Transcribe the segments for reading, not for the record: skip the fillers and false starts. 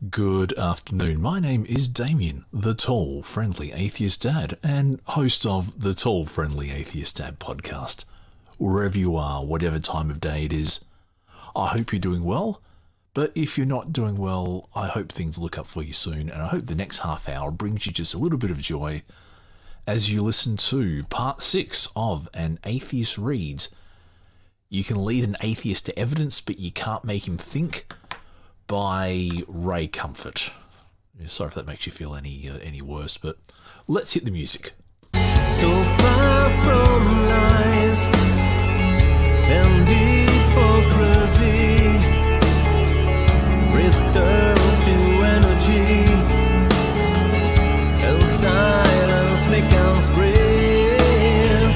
Good afternoon. My name is Damien, the tall, friendly atheist dad, and host of the Tall, Friendly Atheist Dad podcast. Wherever you are, whatever time of day it is, I hope you're doing well. But if you're not doing well, I hope things look up for you soon, and I hope the next half hour brings you just a little bit of joy as you listen to part 6 of An Atheist Reads. You can lead an atheist to evidence, but you can't make him think, by Ray Comfort. Sorry if that makes you feel any worse, but let's hit the music. So far from lies and hypocrisy, returns to energy, and silence becomes brave.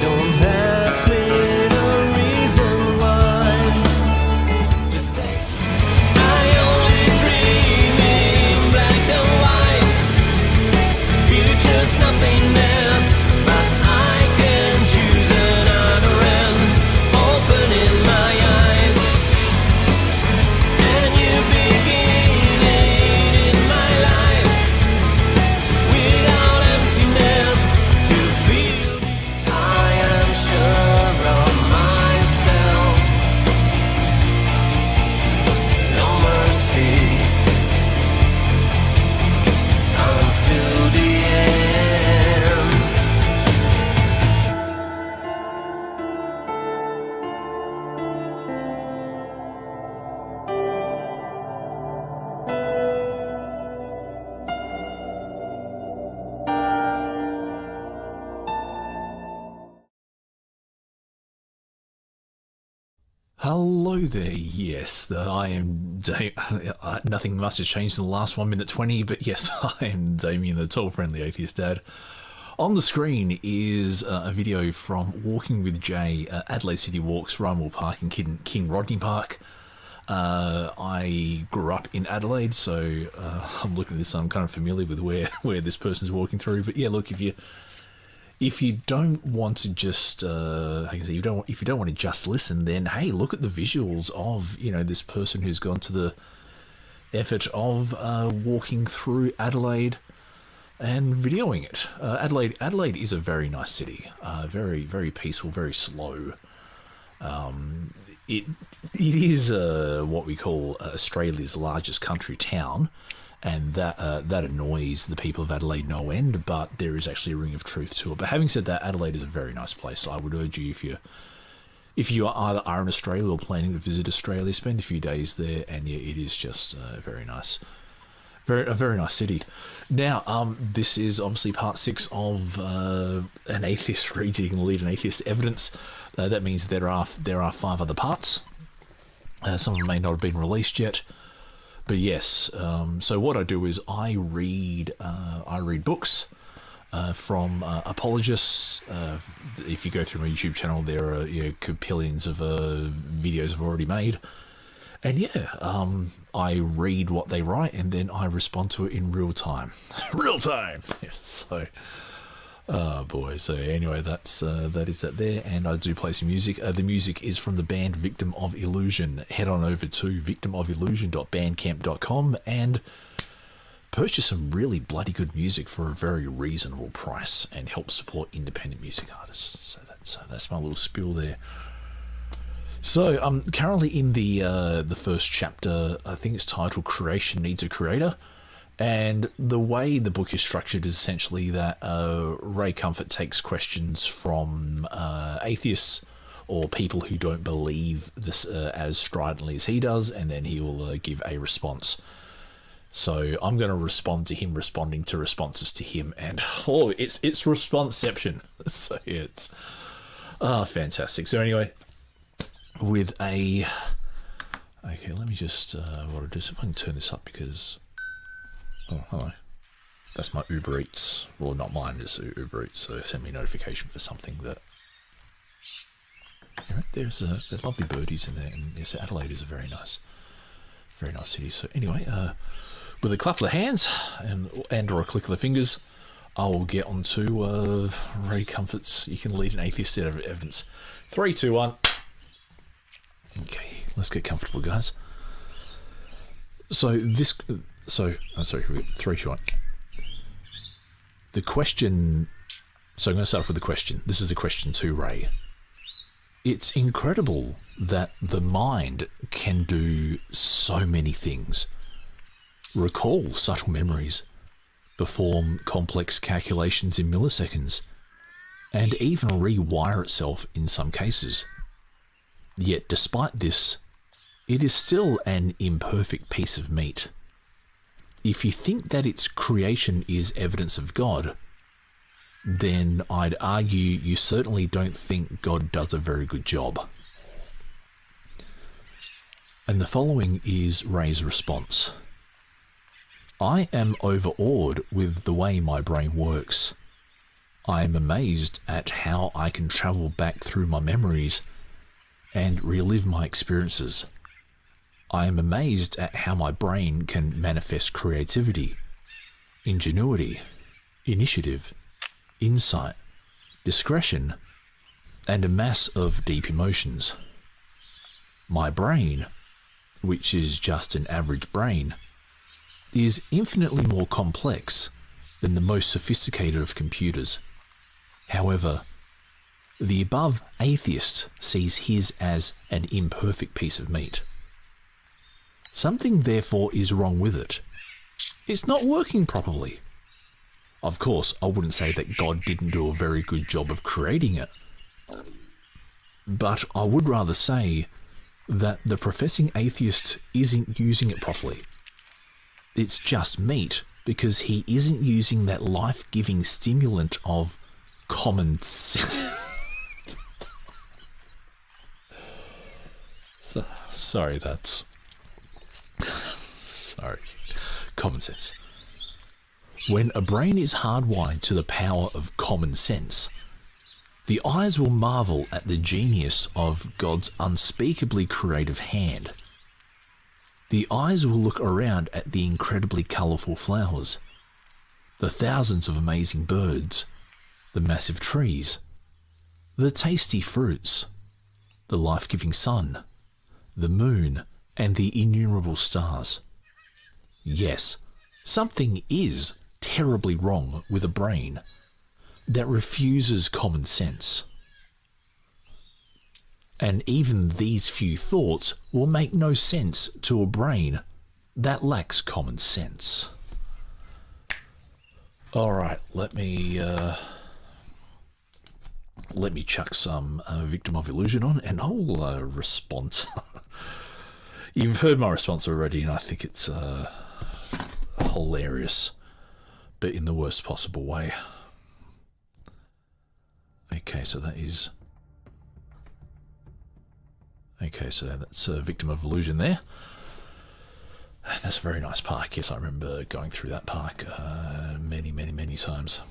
Don't ask me the reason why. Just say I only dream in black and white. Future's nothingness, but I can choose another end. Opening my eyes, and you beginning in my life. Without emptiness to feel, I am sure of myself. No mercy until the end. Hello there, yes, I am nothing much has changed in the last 1 minute 20, but yes, I am Damien, the tall, friendly atheist dad. On the screen is a video from Walking with Jay, Adelaide City Walks, Rymore Park and King Rodney Park. I grew up in Adelaide, so I'm looking at this and I'm kind of familiar with where this person's walking through. But yeah, look, if you don't want to just, if you don't want to just listen, then hey, look at the visuals of this person who's gone to the effort of walking through Adelaide and videoing it. Adelaide is a very nice city, very very peaceful, very slow. It is what we call Australia's largest country town. And that annoys the people of Adelaide no end, but there is actually a ring of truth to it. But having said that, Adelaide is a very nice place. I would urge you, if you either are in Australia or planning to visit Australia, spend a few days there, and yeah, it is just very nice. A very nice city. Now, this is obviously part 6 of An Atheist Reads. You can lead an atheist to evidence. That means there are 5 other parts. Some of them may not have been released yet. But yes, so what I do is I read books from apologists. If you go through my YouTube channel, there are capillions of videos I've already made. And yeah, I read what they write and then I respond to it in real time. Real time! Yes, so, oh boy. So anyway, that is that there, and I do play some music. The music is from the band Victim of Illusion. Head on over to victimofillusion.bandcamp.com and purchase some really bloody good music for a very reasonable price and help support independent music artists. So that's my little spiel there. So I'm currently in the first chapter. I think it's titled "Creation Needs a Creator." And the way the book is structured is essentially that Ray Comfort takes questions from atheists or people who don't believe this as stridently as he does, and then he will give a response. So I'm going to respond to him responding to responses to him, and it's responseception. So yeah, it's fantastic. So anyway, with a okay, let me just what I do is if I can turn this up because. Oh, hello. That's my Uber Eats. Well, not mine, it's Uber Eats. So they send me a notification for something that... There's lovely birdies in there. And yes, Adelaide is a very nice city. So anyway, with a clap of the hands and or a click of the fingers, I will get on to Ray Comfort's You Can Lead an Atheist Set of Evidence. 3, 2, 1. Okay, let's get comfortable, guys. Sorry, three short. The question. So I'm going to start off with the question. This is a question to Ray. It's incredible that the mind can do so many things. Recall subtle memories, perform complex calculations in milliseconds, and even rewire itself in some cases. Yet despite this, it is still an imperfect piece of meat. If you think that its creation is evidence of God, then I'd argue you certainly don't think God does a very good job. And the following is Ray's response. I am overawed with the way my brain works. I am amazed at how I can travel back through my memories and relive my experiences. I am amazed at how my brain can manifest creativity, ingenuity, initiative, insight, discretion, and a mass of deep emotions. My brain, which is just an average brain, is infinitely more complex than the most sophisticated of computers. However, the above atheist sees his as an imperfect piece of meat. Something therefore is wrong with it. It's not working properly. Of course, I wouldn't say that God didn't do a very good job of creating it, but I would rather say that the professing atheist isn't using it properly. It's just meat because he isn't using that life-giving stimulant of common sense. Sorry, common sense. When a brain is hardwired to the power of common sense, the eyes will marvel at the genius of God's unspeakably creative hand. The eyes will look around at the incredibly colourful flowers, the thousands of amazing birds, the massive trees, the tasty fruits, the life-giving sun, the moon, and the innumerable stars. Yes, something is terribly wrong with a brain that refuses common sense. And even these few thoughts will make no sense to a brain that lacks common sense. Alright, let me chuck some Victim of Illusion on and I'll respond. You've heard my response already and I think it's hilarious, but in the worst possible way. Okay, so that is... Okay, so that's a Victim of Illusion there. That's a very nice park. Yes, I remember going through that park many times.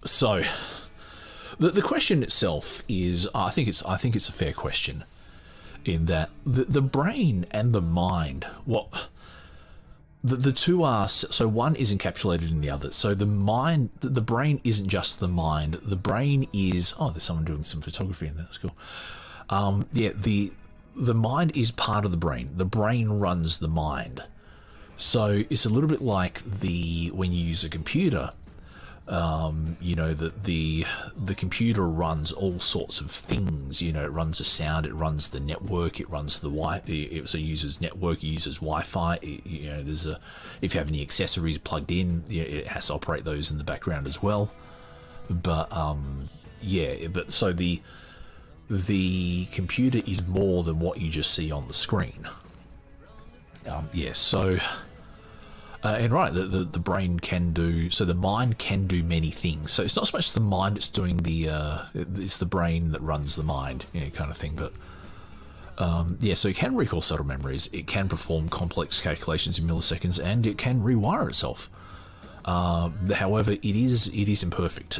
So, the question itself is, I think it's a fair question, in that the brain and the mind, the two are, so one is encapsulated in the other. So the brain isn't just the mind. The brain is, there's someone doing some photography in there. That's cool. The mind is part of the brain. The brain runs the mind. So it's a little bit like when you use a computer, the computer runs all sorts of things. It runs the sound, it runs the network, it runs the it uses network, it uses Wi-Fi. If you have any accessories plugged in, it has to operate those in the background as well. But so the computer is more than what you just see on the screen. And right, the brain can do, so the mind can do many things. So it's not so much the mind, it's doing it's the brain that runs the mind, kind of thing. But so it can recall subtle memories, it can perform complex calculations in milliseconds, and it can rewire itself. However, it is imperfect.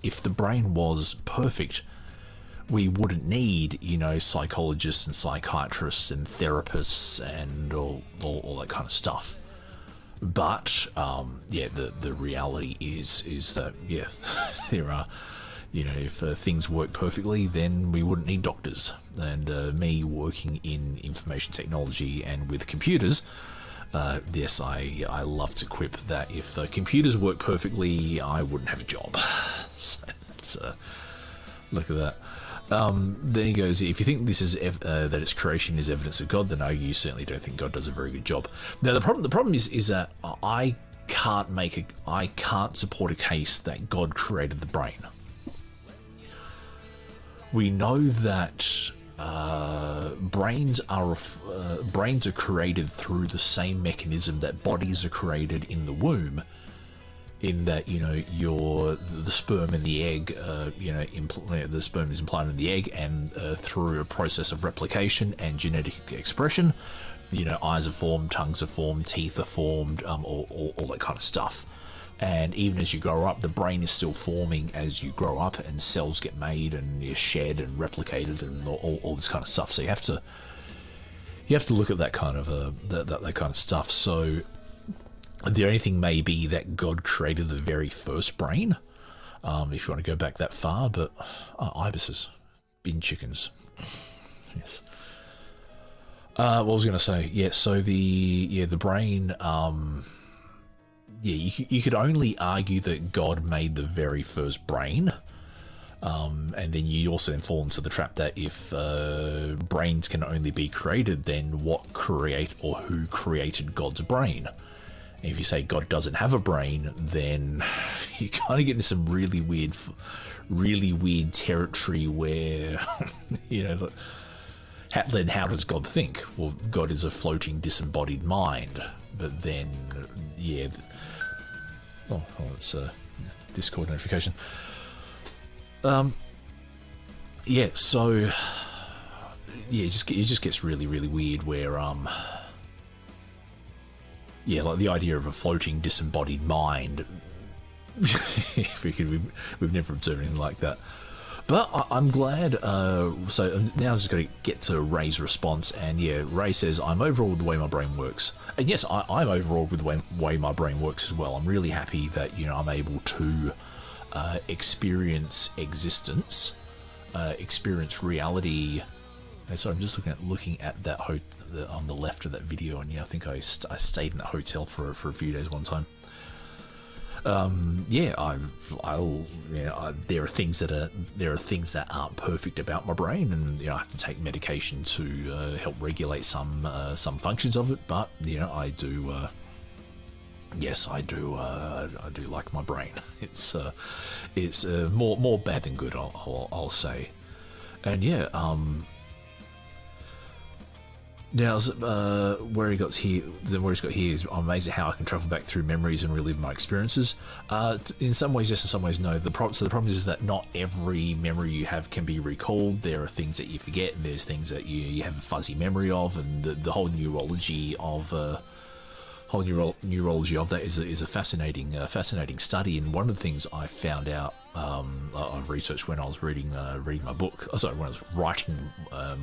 If the brain was perfect, we wouldn't need, psychologists and psychiatrists and therapists and all that kind of stuff. But the reality is that there are You know, if things work perfectly, then we wouldn't need doctors. And me working in information technology and with computers, yes, I love to quip that if computers work perfectly, I wouldn't have a job. So that's, look at that. Then he goes, if you think this is that its creation is evidence of God, then no, you certainly don't think God does a very good job. Now the problem is that I can't support a case that God created the brain. We know that brains are created through the same mechanism that bodies are created in the womb. In that, you know, the sperm and the egg, the sperm is implanted in the egg, and through a process of replication and genetic expression, you know, eyes are formed, tongues are formed, teeth are formed, all that kind of stuff. And even as you grow up, the brain is still forming as you grow up, and cells get made and you're shed and replicated and all this kind of stuff. So you have to look at that kind of that kind of stuff. So the only thing may be that God created the very first brain, if you want to go back that far. But ibises, bin chickens, yes. What was I going to say? Yeah. So the brain. Yeah, you could only argue that God made the very first brain, and then you also then fall into the trap that if brains can only be created, then what create or who created God's brain? And if you say God doesn't have a brain, then you kind of get into some really weird territory where, you know, then how does God think? Well, God is a floating disembodied mind, but then, yeah. Oh, it's a Discord notification. Yeah, so yeah, it just gets really weird where yeah, like the idea of a floating disembodied mind. We've never observed anything like that. But I'm glad. So now I'm just going to get to Ray's response, and yeah, Ray says, "I'm overawed with the way my brain works." And yes, I'm overawed with the way my brain works as well. I'm really happy that, you know, I'm able to experience existence, experience reality. And so I'm just looking at that on the left of that video, and yeah, I think I stayed in that hotel for a few days one time. Yeah, there are things that aren't perfect about my brain, and you know, I have to take medication to help regulate some functions of it. But you know, I do. Yes, I do. I do like my brain. It's more bad than good, I'll say. And yeah, now, where he's got here is, I'm amazed at how I can travel back through memories and relive my experiences. In some ways, yes, in some ways, no. So the problem is that not every memory you have can be recalled. There are things that you forget, and there's things that you have a fuzzy memory of, and the whole neurology of that is a fascinating study. And one of the things I found out, I've researched when I was reading my book. Sorry, when I was writing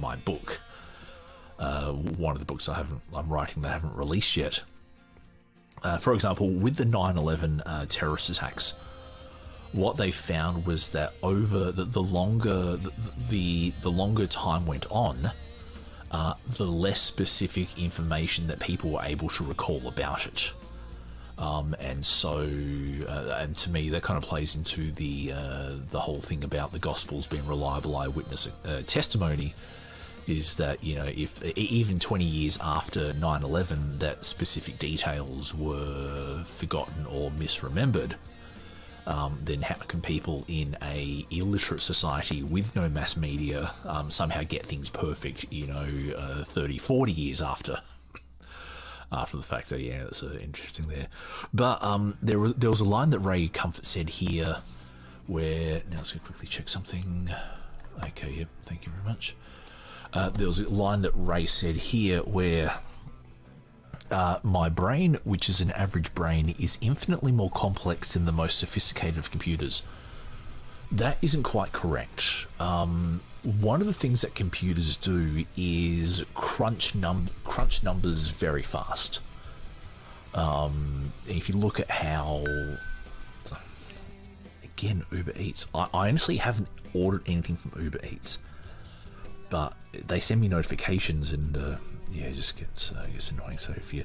my book. One of the books I'm writing that I haven't released yet. For example, with the 9/11 terrorist attacks, what they found was that over the longer time went on, the less specific information that people were able to recall about it. And so, and to me, that kind of plays into the whole thing about the Gospels being reliable eyewitness testimony. Is that, you know, if even 20 years after 9/11 that specific details were forgotten or misremembered, then how can people in a illiterate society with no mass media somehow get things perfect, you know, 30, 40 years after the fact? So yeah, that's interesting there. But there was a line that Ray Comfort said here where, now let's quickly check something. Okay, yep, thank you very much. There was a line that Ray said here where my brain, which is an average brain, is infinitely more complex than the most sophisticated of computers. That isn't quite correct. One of the things that computers do is crunch numbers very fast. If you look at how again, Uber Eats. I honestly haven't ordered anything from Uber Eats, but they send me notifications, and it just gets annoying. So if you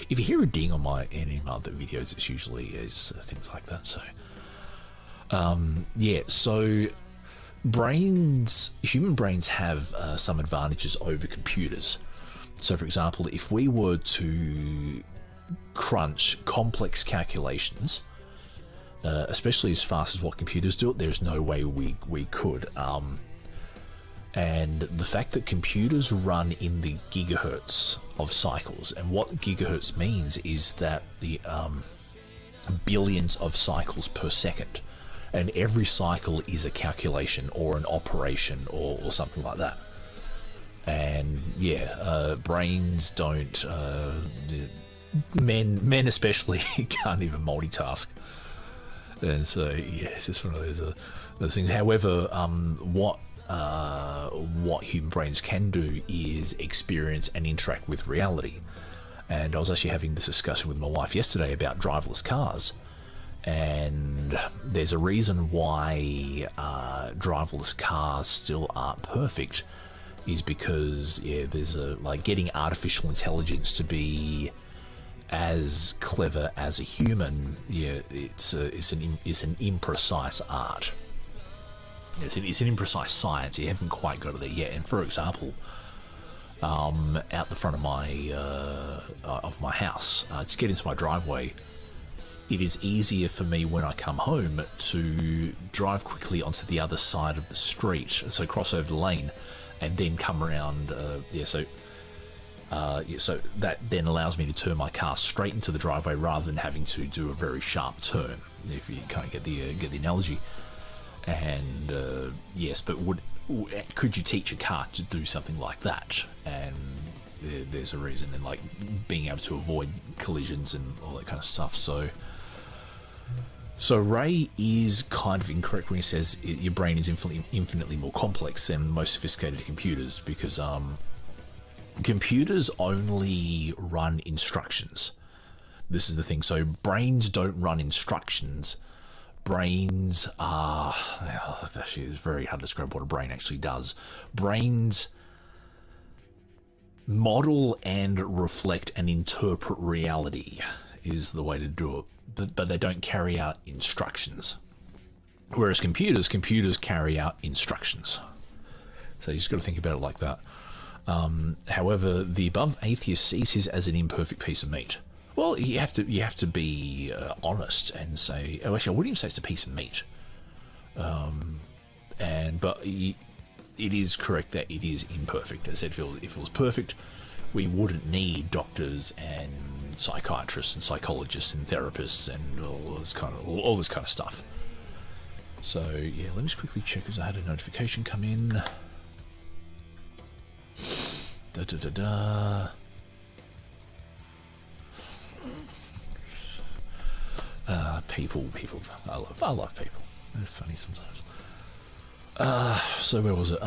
hear a ding on any of my other videos, it's usually things like that. So so human brains have some advantages over computers. So, for example, if we were to crunch complex calculations, especially as fast as what computers do it, there's no way we could. And the fact that computers run in the gigahertz of cycles, and what gigahertz means is that the billions of cycles per second, and every cycle is a calculation or an operation or something like that. And brains don't, men especially can't even multitask. And so it's just one of those things. However, what human brains can do is experience and interact with reality. And I was actually having this discussion with my wife yesterday about driverless cars. And there's a reason why driverless cars still aren't perfect, is because there's getting artificial intelligence to be as clever as a human. It's an imprecise art. It's an imprecise science. You haven't quite got it there yet. And for example, out the front of my house, to get into my driveway, it is easier for me when I come home to drive quickly onto the other side of the street, so cross over the lane, and then come around. So that then allows me to turn my car straight into the driveway rather than having to do a very sharp turn. If you kind of get the analogy. And yes, but could you teach a car to do something like that? And there's a reason, and like being able to avoid collisions and all that kind of stuff. So Ray is kind of incorrect when he says your brain is infinitely more complex than most sophisticated computers, because computers only run instructions. This is the thing. So brains don't run instructions. Brains are... actually, it's very hard to describe what a brain actually does. Brains model and reflect and interpret reality is the way to do it. But they don't carry out instructions. Whereas computers carry out instructions. So you just got to think about it like that. However, the above atheist sees his as an imperfect piece of meat. Well, you have to be honest and say, I wouldn't even say it's a piece of meat. But it is correct that it is imperfect. As I said, if it was perfect, we wouldn't need doctors and psychiatrists and psychologists and therapists and all this kind of stuff. So yeah, let me just quickly check, because I had a notification come in. People. I love people. They're funny sometimes. So where was it?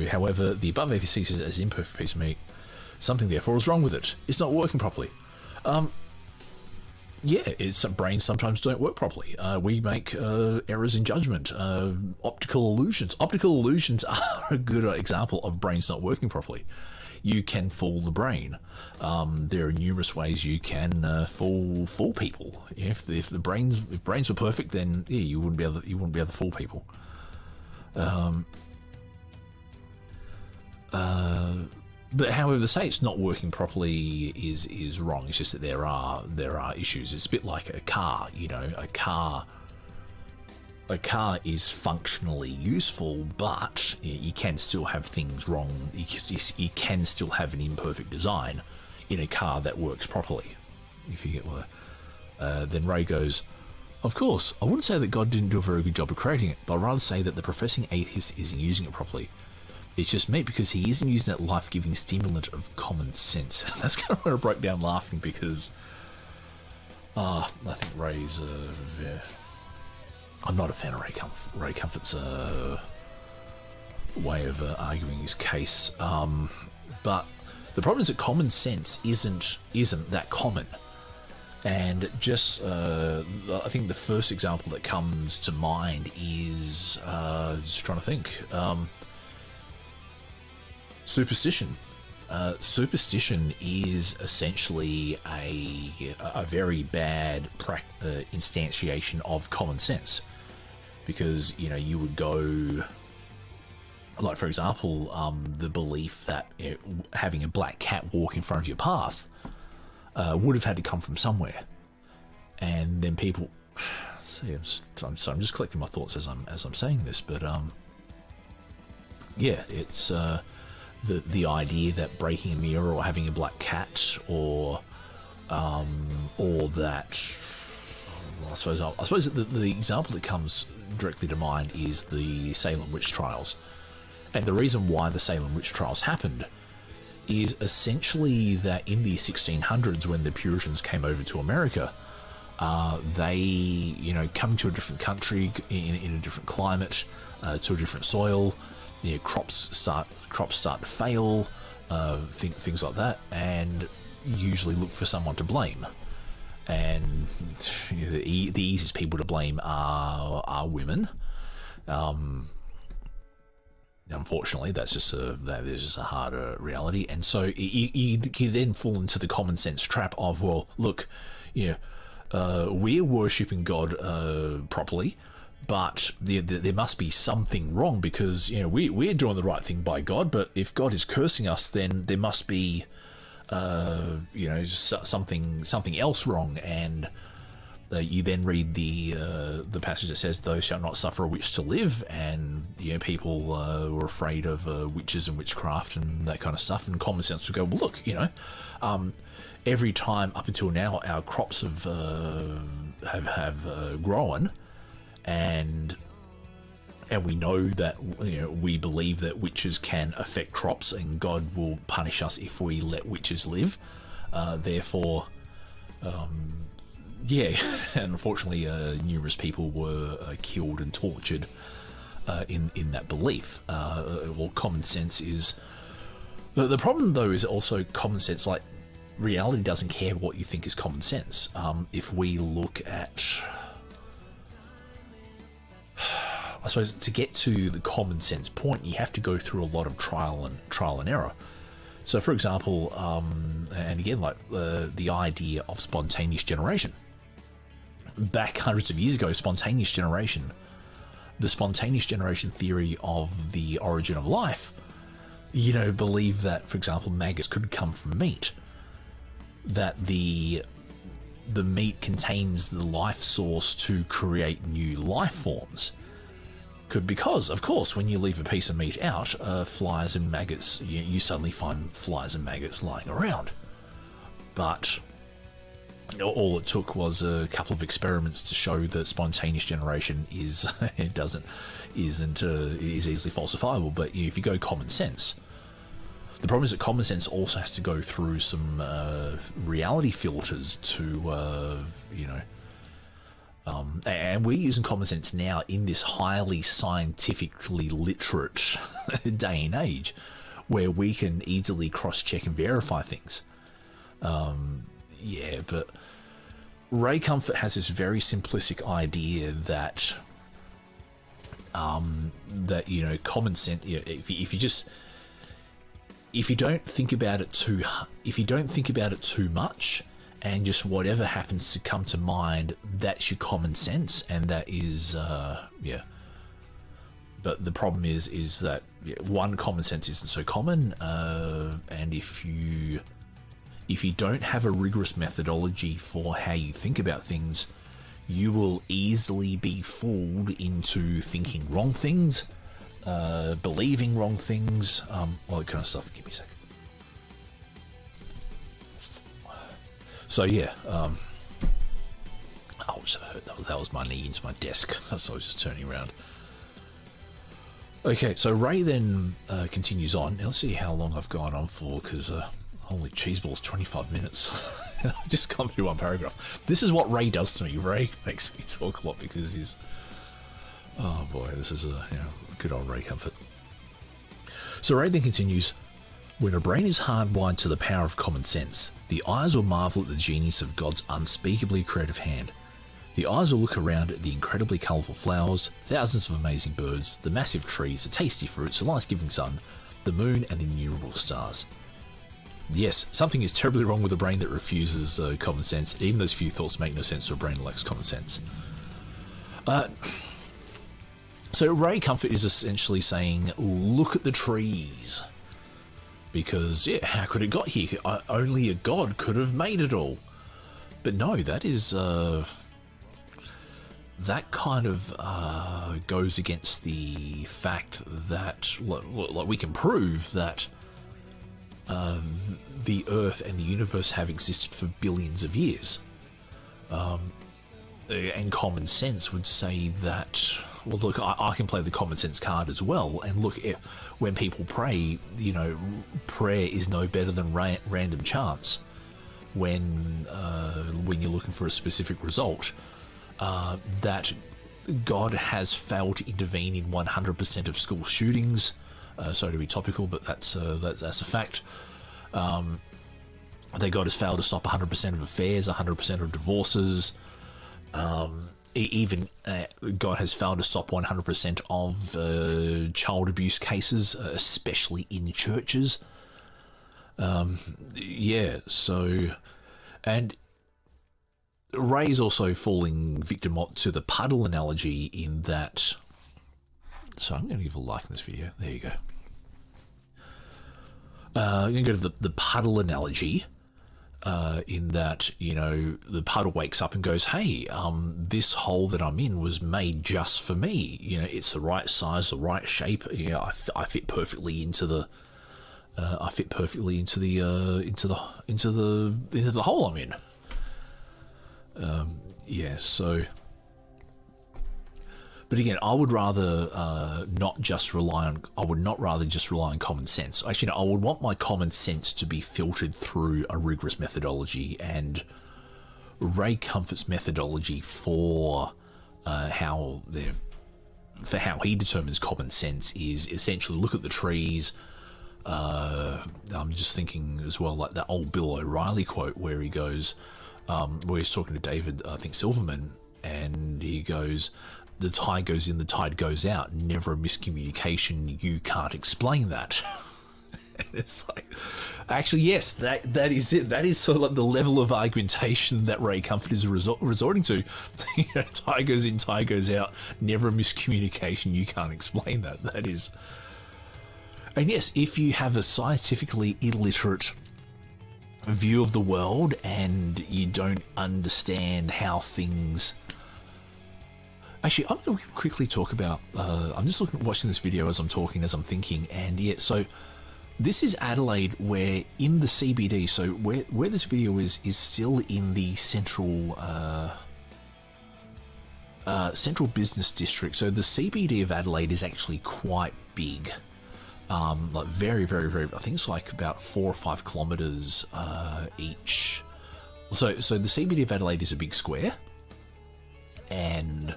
However, the above atheist sees it as an imperfect piece of meat. Something therefore is wrong with it. It's not working properly. Brains sometimes don't work properly. We make errors in judgment. Optical illusions. Optical illusions are a good example of brains not working properly. You can fool the brain. There are numerous ways you can fool people. If brains were perfect, then you wouldn't be able to fool people. But however, to say it's not working properly is wrong. It's just that there are issues. It's a bit like a car. A car is functionally useful, but you can still have things wrong. You can still have an imperfect design in a car that works properly. If you get what. Then Ray goes, of course, I wouldn't say that God didn't do a very good job of creating it, but I'd rather say that the professing atheist isn't using it properly. It's just me, because he isn't using that life-giving stimulant of common sense. That's kind of where I broke down laughing, because I think Ray's... I'm not a fan of Ray Comfort's way of arguing his case. But the problem is that common sense isn't that common. And just, I think the first example that comes to mind is, just trying to think, superstition. Superstition is essentially a very bad instantiation of common sense, because you would go, like for example, the belief that having a black cat walk in front of your path would have had to come from somewhere, and then people. See, I'm just collecting my thoughts as I'm saying this, but yeah, it's. The idea that breaking a mirror or having a black cat or that, well, I suppose the example that comes directly to mind is the Salem witch trials, and the reason why the Salem witch trials happened is essentially that in the 1600s, when the Puritans came over to America, they coming to a different country in a different climate, to a different soil. Crops start to fail, things like that, and usually look for someone to blame. And the easiest people to blame are women. Unfortunately, that is just a harder reality. And so you then fall into the common sense trap of, well, look, we're worshipping God properly. But there must be something wrong, because we're doing the right thing by God. But if God is cursing us, then there must be something else wrong. And you then read the passage that says, "Those shall not suffer a witch to live," and people were afraid of witches and witchcraft and that kind of stuff. And common sense would go, well, look, every time up until now our crops have grown. And we know that we believe that witches can affect crops, and God will punish us if we let witches live. Therefore, and unfortunately, numerous people were killed and tortured in that belief. Well, common sense is the problem, though, is also common sense. Like, reality doesn't care what you think is common sense. If we look at, I suppose, to get to the common sense point, you have to go through a lot of trial and error. So, for example, and again, like the idea of spontaneous generation. Back hundreds of years ago, the spontaneous generation theory of the origin of life, believed that, for example, maggots could come from meat. That the meat contains the life source to create new life forms. Because, of course, when you leave a piece of meat out, flies and maggots, you suddenly find flies and maggots lying around. But all it took was a couple of experiments to show that spontaneous generation is easily falsifiable. But if you go common sense, the problem is that common sense also has to go through some reality filters to and we're using common sense now in this highly scientifically literate day and age, where we can easily cross-check and verify things. But Ray Comfort has this very simplistic idea that common sense. If you don't think about it too much, and just whatever happens to come to mind, that's your common sense, and that is, But the problem is that one, common sense isn't so common, and if you don't have a rigorous methodology for how you think about things, you will easily be fooled into thinking wrong things, believing wrong things, all that kind of stuff. Give me a second. So yeah, that was my knee into my desk, so I was just turning around. Okay, so Ray then continues on. Now let's see how long I've gone on for, because holy cheeseballs, 25 minutes. I've just gone through one paragraph. This is what Ray does to me. Ray makes me talk a lot because he's... Oh boy, this is a good old Ray Comfort. So Ray then continues, When a brain is hardwired to the power of common sense, the eyes will marvel at the genius of God's unspeakably creative hand. The eyes will look around at the incredibly colourful flowers, thousands of amazing birds, the massive trees, the tasty fruits, the life-giving sun, the moon, and the innumerable stars. Yes, something is terribly wrong with a brain that refuses common sense. Even those few thoughts make no sense to a brain that lacks common sense. So Ray Comfort is essentially saying, look at the trees. Because, yeah, how could it got here? Only a god could have made it all. But no, that is... that kind of goes against the fact that, like we can prove that the Earth and the universe have existed for billions of years. And common sense would say that, well, look, I can play the common sense card as well. And look, when people pray, you know, prayer is no better than random chance. When you're looking for a specific result, that God has failed to intervene in 100% of school shootings. Sorry to be topical, but that's a fact. That God has failed to stop 100% of affairs, 100% of divorces. Even God has failed to stop 100% of child abuse cases, especially in churches. Yeah, so... And Ray's also falling victim to the puddle analogy in that... So I'm going to give a like in this video. There you go. I'm going to go to the puddle analogy. In that, you know, the puddle wakes up and goes, hey, this hole that I'm in was made just for me. You know, it's the right size, the right shape. You know, I fit perfectly into the into the hole I'm in. Yeah, so. But again, I would rather not just rely on. I would not rather just rely on common sense. Actually, no, I would want my common sense to be filtered through a rigorous methodology, and Ray Comfort's methodology for how he determines common sense is essentially look at the trees. I'm just thinking as well, like that old Bill O'Reilly quote where he goes, where he's talking to David, I think Silverman, and he goes, the tide goes in, the tide goes out. Never a miscommunication. You can't explain that. And it's like, actually, yes, that is it. That is sort of like the level of argumentation that Ray Comfort is resorting to. You know, tide goes in, tide goes out. Never a miscommunication. You can't explain that. That is. And yes, if you have a scientifically illiterate view of the world and you don't understand how things... Actually, I'm going to quickly talk about... I'm just watching this video as I'm talking, as I'm thinking, and yeah, so this is Adelaide, where in the CBD, so where this video is still in the central business district. So the CBD of Adelaide is actually quite big, like very, very, very. I think it's like about 4 or 5 kilometers each. So the CBD of Adelaide is a big square, and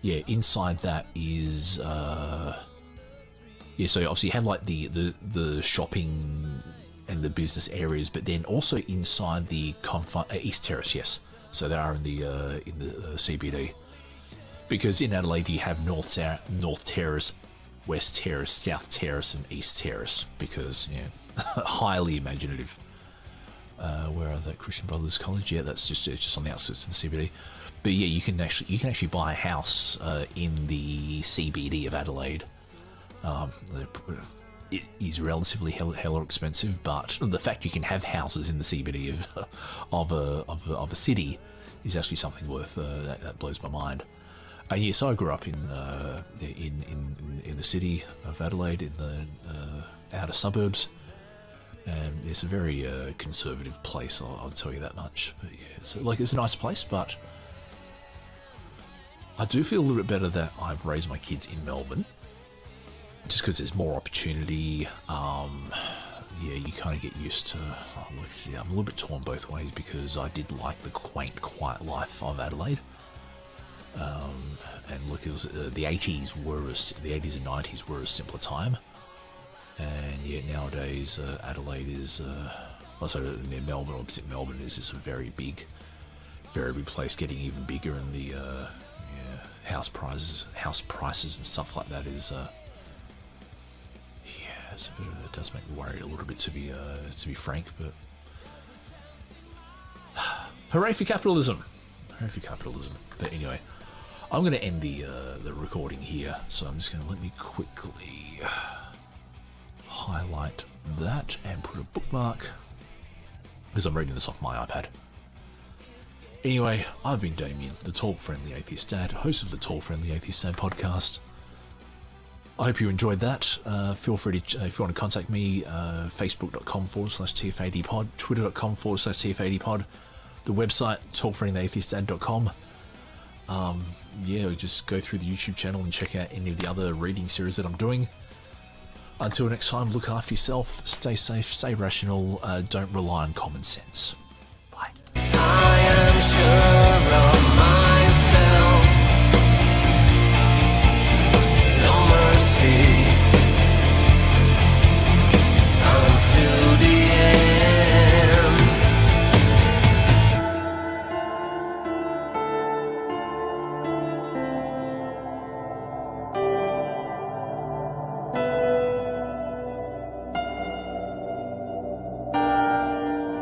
yeah, inside that is yeah. So obviously you have like the shopping and the business areas, but then also inside the East Terrace. Yes, so they are in the CBD, because in Adelaide you have North Terrace, West Terrace, South Terrace, and East Terrace, because yeah, highly imaginative. Where are the Christian Brothers College? Yeah, that's just on the outskirts of the CBD. But yeah, you can actually buy a house in the CBD of Adelaide. It is relatively hella expensive, but the fact you can have houses in the CBD of a city is actually something worth that blows my mind. And yes, I grew up in the city of Adelaide, in the outer suburbs. And it's a very conservative place, I'll tell you that much. But yeah, it's a nice place, but I do feel a little bit better that I've raised my kids in Melbourne, just because there's more opportunity. Yeah, you kind of get used to. I'm a little bit torn both ways, because I did like the quaint, quiet life of Adelaide. And look, it was the 80s and 90s were a simpler time. And yet nowadays Adelaide is, also near Melbourne, opposite Melbourne, is just a very big place, getting even bigger, and the house prices and stuff like that is it does make me worry a little bit, to be frank. But hooray for capitalism! Hooray for capitalism! But anyway, I'm going to end the recording here, so I'm just going to let me quickly highlight that and put a bookmark, because I'm reading this off my iPad. Anyway, I've been Damien, the Talk-Friendly Atheist Dad, host of the Talk-Friendly Atheist Dad podcast. I hope you enjoyed that. Feel free to, if you want to contact me, facebook.com/TFADpod, twitter.com/TFADpod, the website, talkfriendlyatheistdad.com. Just go through the YouTube channel and check out any of the other reading series that I'm doing. Until next time, look after yourself, stay safe, stay rational, don't rely on common sense. Bye. I am sure of myself. No mercy.